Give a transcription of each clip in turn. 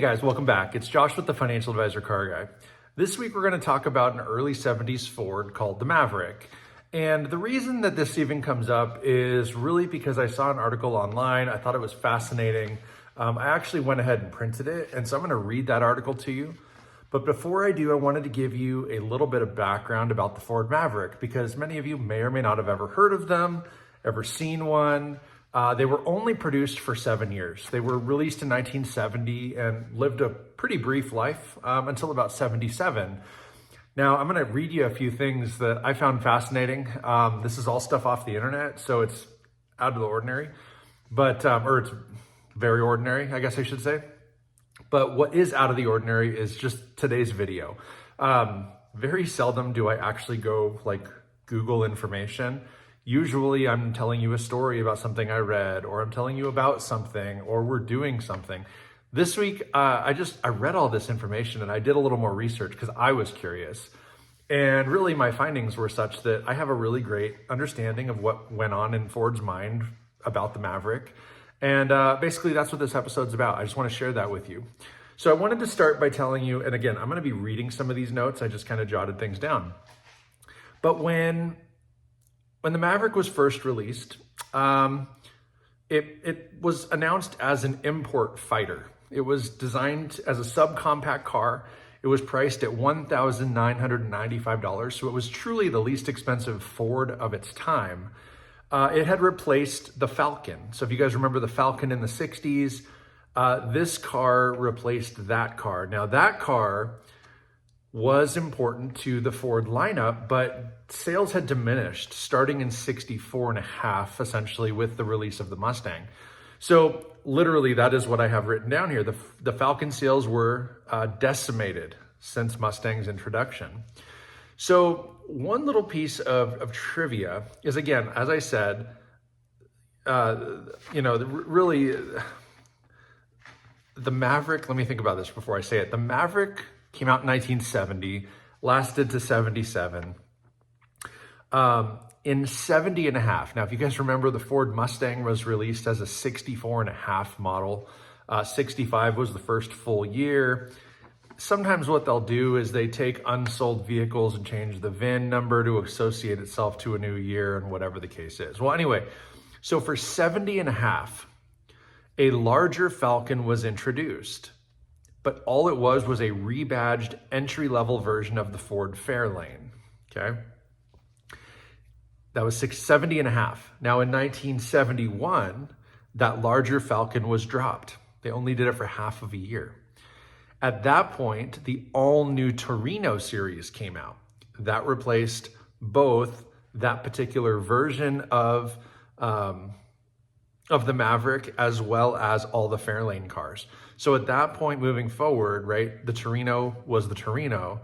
guys, welcome back. It's Josh with the Financial Advisor Car Guy. This week we're going to talk about an early 70s Ford called the Maverick. And the reason that this even comes up is really because I saw an article online. I thought it was fascinating. I actually went ahead and printed it, and so I'm going to read that article to you. But before I do, I wanted to give you a little bit of background about the Ford Maverick, because many of you may or may not have ever heard of them, ever seen one. They were only produced for 7 years. They were released in 1970 and lived a pretty brief life until about 77. Now, I'm going to read you a few things that I found fascinating. This is all stuff off the internet, so it's out of the ordinary, but or it's very ordinary, I guess I should say. But what is out of the ordinary is just today's video. Very seldom do I actually go like Google information. Usually I'm telling you a story about something I read, or I'm telling you about something, or we're doing something. This week, I read all this information and I did a little more research because I was curious. And really my findings were such that I have a really great understanding of what went on in Ford's mind about the Maverick. And basically that's what this episode's about. I just want to share that with you. So I wanted to start by telling you, and again, I'm going to be reading some of these notes. I just kind of jotted things down. But when the Maverick was first released, it was announced as an import fighter. It was designed as a subcompact car. It was priced at $1,995, so it was truly the least expensive Ford of its time. It had replaced the Falcon. So if you guys remember the Falcon in the 60s, this car replaced that car. Now that car was important to the Ford lineup, but sales had diminished starting in 64 and a half, essentially, with the release of the Mustang. So literally that is what I have written down here. The Falcon sales were decimated since Mustang's introduction. So one little piece of trivia is, again, as I said, really the Maverick, let me think about this before I say it. The Maverick came out in 1970, lasted to 77. In 70 and a half. Now, if you guys remember, the Ford Mustang was released as a 64 and a half model. 65 was the first full year. Sometimes what they'll do is they take unsold vehicles and change the VIN number to associate itself to a new year and whatever the case is. Well, anyway, so for 70 and a half, a larger Falcon was introduced, but all it was a rebadged entry-level version of the Ford Fairlane, okay? That was 70 and a half. Now in 1971, that larger Falcon was dropped. They only did it for half of a year. At that point, the all-new Torino series came out. That replaced both that particular version of the Maverick as well as all the Fairlane cars. So at that point moving forward, right, the Torino was the Torino,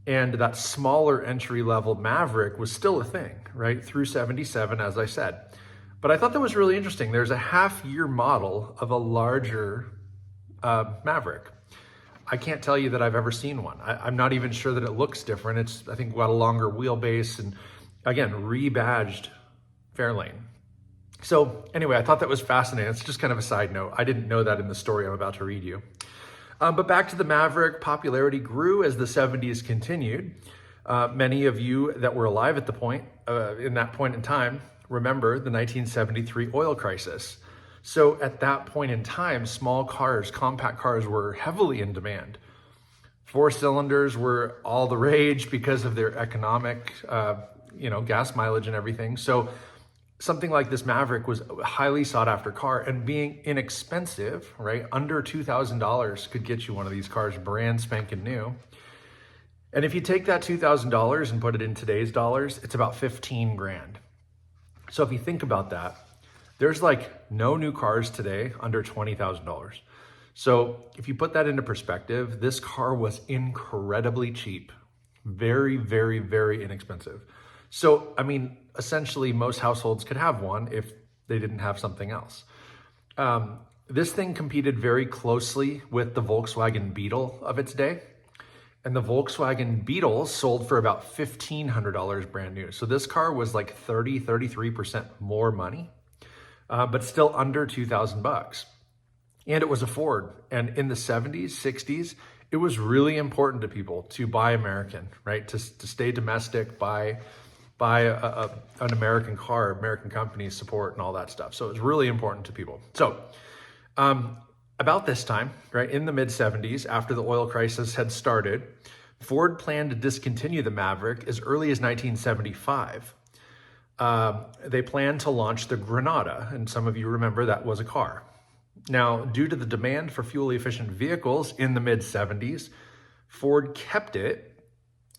and that smaller entry-level Maverick was still a thing, right, through 77, as I said. But I thought that was really interesting. There's a half-year model of a larger Maverick. I can't tell you that I've ever seen one. I'm not even sure that it looks different. It's, I think, got a longer wheelbase and, again, rebadged Fairlane. So anyway, I thought that was fascinating. It's just kind of a side note. I didn't know that in the story I'm about to read you. But back to the Maverick, popularity grew as the 70s continued. Many of you that were alive at the point, in that point in time, remember the 1973 oil crisis. So at that point in time, small cars, compact cars were heavily in demand. 4 cylinders were all the rage because of their economic, gas mileage and everything. So something like this Maverick was a highly sought after car, and being inexpensive, right? Under $2,000 could get you one of these cars brand spanking new. And if you take that $2,000 and put it in today's dollars, it's about 15 grand. So if you think about that, there's like no new cars today under $20,000. So if you put that into perspective, this car was incredibly cheap, very, very, very inexpensive. So, I mean, essentially most households could have one if they didn't have something else. This thing competed very closely with the Volkswagen Beetle of its day. And the Volkswagen Beetle sold for about $1,500 brand new. So this car was like 33% more money, but still under $2,000. and it was a Ford. And in the 70s, 60s, it was really important to people to buy American, right? To stay domestic, buy an American car, American companies support and all that stuff. So it was really important to people. So about this time, right, in the mid 70s, after the oil crisis had started, Ford planned to discontinue the Maverick as early as 1975. They planned to launch the Granada, and some of you remember that was a car. Now, due to the demand for fuel-efficient vehicles in the mid-70s, Ford kept it,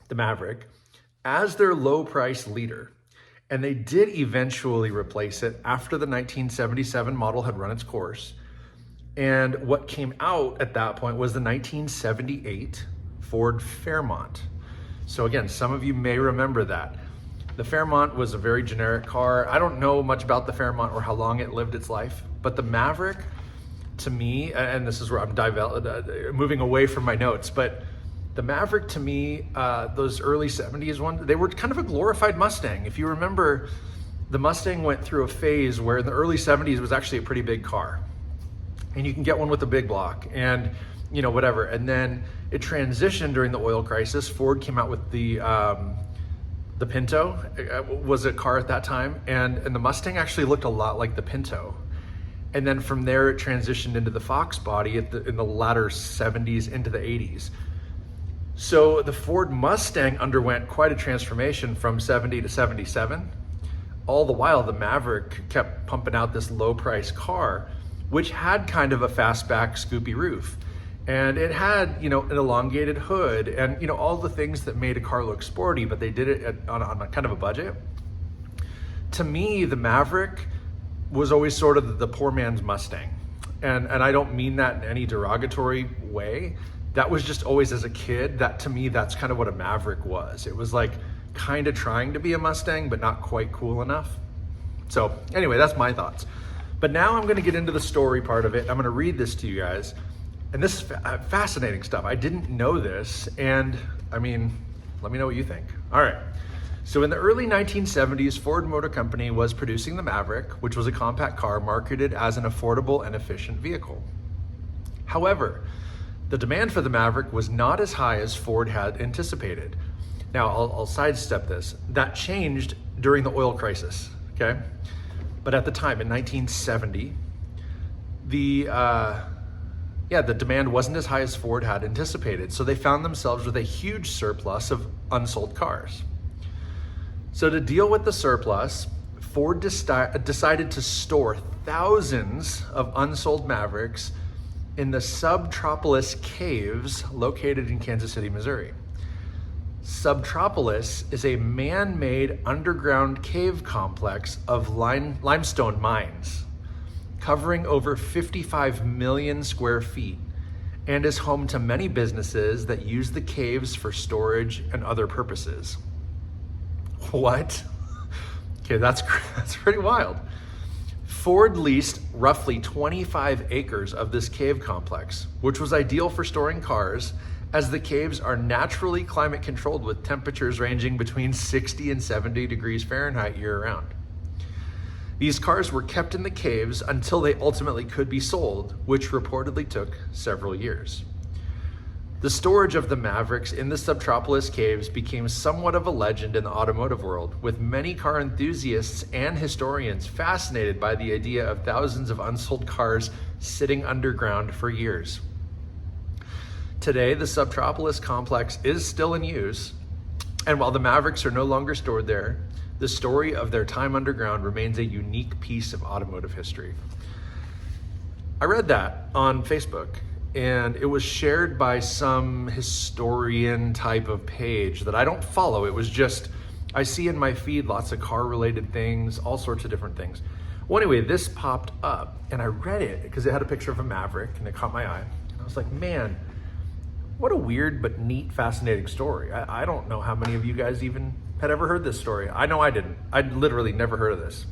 the Maverick, as their low-price leader. And they did eventually replace it after the 1977 model had run its course. And what came out at that point was the 1978 Ford Fairmont. So again, some of you may remember that. The Fairmont was a very generic car. I don't know much about the Fairmont or how long it lived its life, but the Maverick, to me, and this is where I'm moving away from my notes, but the Maverick to me, those early 70s ones, they were kind of a glorified Mustang. If you remember, the Mustang went through a phase where in the early 70s was actually a pretty big car. And you can get one with a big block and, you know, whatever. And then it transitioned during the oil crisis. Ford came out with the Pinto, was a car at that time. And the Mustang actually looked a lot like the Pinto. And then from there, it transitioned into the Fox body in the latter 70s into the 80s. So the Ford Mustang underwent quite a transformation from 70 to 77. All the while, the Maverick kept pumping out this low price car, which had kind of a fastback scoopy roof. And it had, you know, an elongated hood and, you know, all the things that made a car look sporty, but they did it on a kind of a budget. To me, the Maverick was always sort of the poor man's Mustang. And I don't mean that in any derogatory way. That was just always as a kid, that to me, that's kind of what a Maverick was. It was like kind of trying to be a Mustang, but not quite cool enough. So anyway, that's my thoughts. But now I'm gonna get into the story part of it. I'm gonna read this to you guys. And this is fascinating stuff. I didn't know this. And I mean, let me know what you think. All right. So in the early 1970s, Ford Motor Company was producing the Maverick, which was a compact car marketed as an affordable and efficient vehicle. However, the demand for the Maverick was not as high as Ford had anticipated. Now, I'll sidestep this. That changed during the oil crisis, okay? But at the time, in 1970, the demand wasn't as high as Ford had anticipated, so they found themselves with a huge surplus of unsold cars. So to deal with the surplus, Ford decided to store thousands of unsold Mavericks in the Subtropolis Caves located in Kansas City, Missouri. Subtropolis is a man-made underground cave complex of limestone mines, covering over 55 million square feet, and is home to many businesses that use the caves for storage and other purposes. What? Okay, that's pretty wild. Ford leased roughly 25 acres of this cave complex, which was ideal for storing cars, as the caves are naturally climate controlled with temperatures ranging between 60 and 70 degrees Fahrenheit year-round. These cars were kept in the caves until they ultimately could be sold, which reportedly took several years. The storage of the Mavericks in the Subtropolis Caves became somewhat of a legend in the automotive world, with many car enthusiasts and historians fascinated by the idea of thousands of unsold cars sitting underground for years. Today, the Subtropolis complex is still in use, and while the Mavericks are no longer stored there, the story of their time underground remains a unique piece of automotive history. I read that on Facebook, and it was shared by some historian type of page that I don't follow. It was just, I see in my feed lots of car related things, all sorts of different things. Well, anyway, this popped up and I read it because it had a picture of a Maverick and it caught my eye. And I was like, man, what a weird but neat, fascinating story. I don't know how many of you guys even had ever heard this story. I know I didn't. I'd literally never heard of this.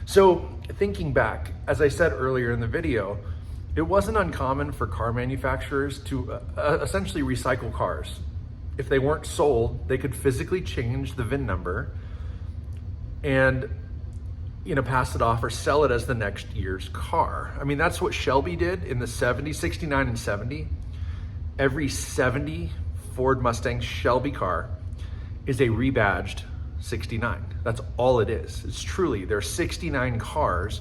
So thinking back, as I said earlier in the video, it wasn't uncommon for car manufacturers to essentially recycle cars. If they weren't sold, they could physically change the VIN number and pass it off or sell it as the next year's car. I mean, that's what Shelby did in the 70s, 69 and 70. Every 70 Ford Mustang Shelby car is a rebadged 69. That's all it is. It's truly, there are 69 cars,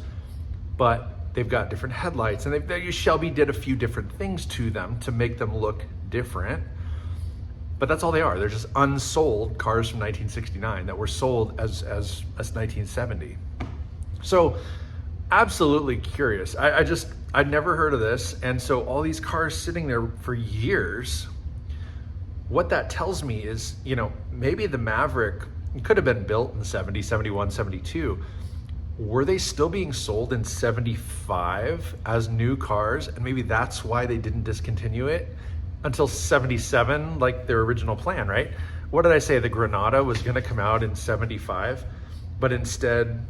but they've got different headlights, and Shelby did a few different things to them to make them look different. But that's all they are. They're just unsold cars from 1969 that were sold as 1970. So absolutely curious. I'd never heard of this. And so all these cars sitting there for years, what that tells me is, maybe the Maverick could have been built in 70, 71, 72. Were they still being sold in 75 as new cars? And maybe that's why they didn't discontinue it until 77, like their original plan, right? What did I say? The Granada was gonna come out in 75, but instead,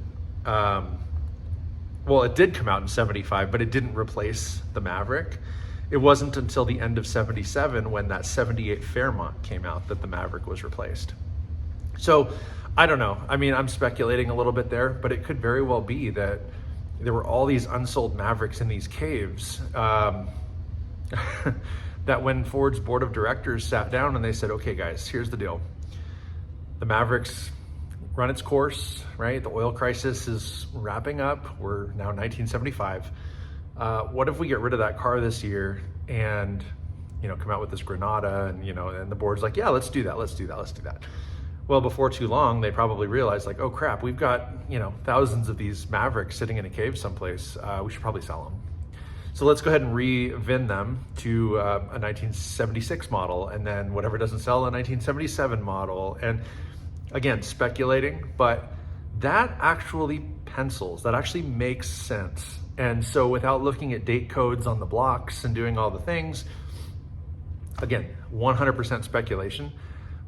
well, it did come out in 75, but it didn't replace the Maverick. It wasn't until the end of 77 when that 78 Fairmont came out that the Maverick was replaced. So I don't know. I mean, I'm speculating a little bit there, but it could very well be that there were all these unsold Mavericks in these caves that when Ford's board of directors sat down and they said, okay, guys, here's the deal. The Maverick's run its course, right? The oil crisis is wrapping up. We're now 1975. What if we get rid of that car this year and, come out with this Granada and, and the board's like, yeah, let's do that. Let's do that. Well, before too long, they probably realized like, oh crap, we've got, thousands of these Mavericks sitting in a cave someplace. We should probably sell them. So let's go ahead and re-VIN them to a 1976 model, and then whatever doesn't sell, a 1977 model. And again, speculating, but that actually pencils, that actually makes sense. And so without looking at date codes on the blocks and doing all the things, again, 100% speculation.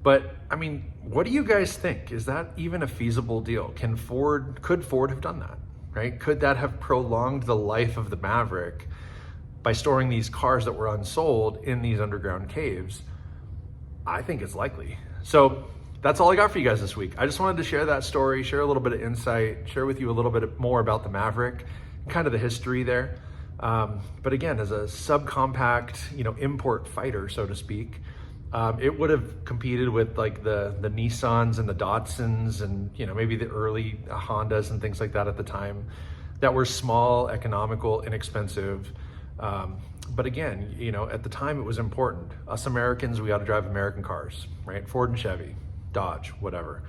But I mean, what do you guys think? Is that even a feasible deal? Could Ford have done that, right? Could that have prolonged the life of the Maverick by storing these cars that were unsold in these underground caves? I think it's likely. So that's all I got for you guys this week. I just wanted to share that story, share a little bit of insight, share with you a little bit more about the Maverick, kind of the history there. But again, as a subcompact, import fighter, so to speak, it would have competed with like the Nissans and the Datsuns and, maybe the early Hondas and things like that at the time that were small, economical, inexpensive. But again, at the time it was important. Us Americans, we got to drive American cars, right? Ford and Chevy, Dodge, whatever.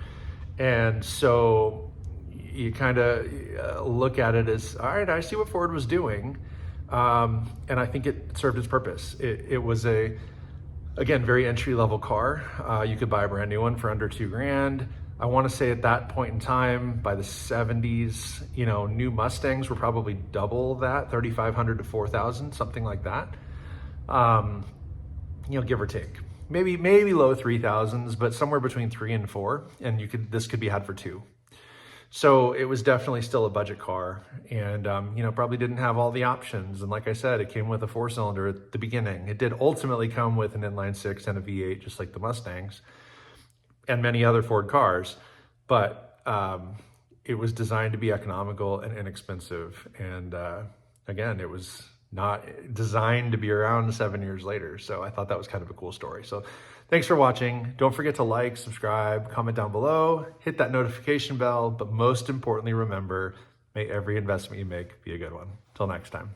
And so you kind of look at it as, all right, I see what Ford was doing. And I think it served its purpose. It was again, very entry-level car. You could buy a brand new one for under $2,000. I want to say at that point in time, by the 70s, new Mustangs were probably double that, 3,500 to 4,000, something like that. Give or take. Maybe low 3,000s, but somewhere between 3 and 4, and this could be had for 2. So it was definitely still a budget car, and probably didn't have all the options. And like I said, it came with a 4-cylinder at the beginning. It did ultimately come with an inline-6 and a V8, just like the Mustangs and many other Ford cars, but it was designed to be economical and inexpensive. And again, it was not designed to be around 7 years later. So I thought that was kind of a cool story. So thanks for watching. Don't forget to like, subscribe, comment down below, hit that notification bell, but most importantly, remember, may every investment you make be a good one. Till next time.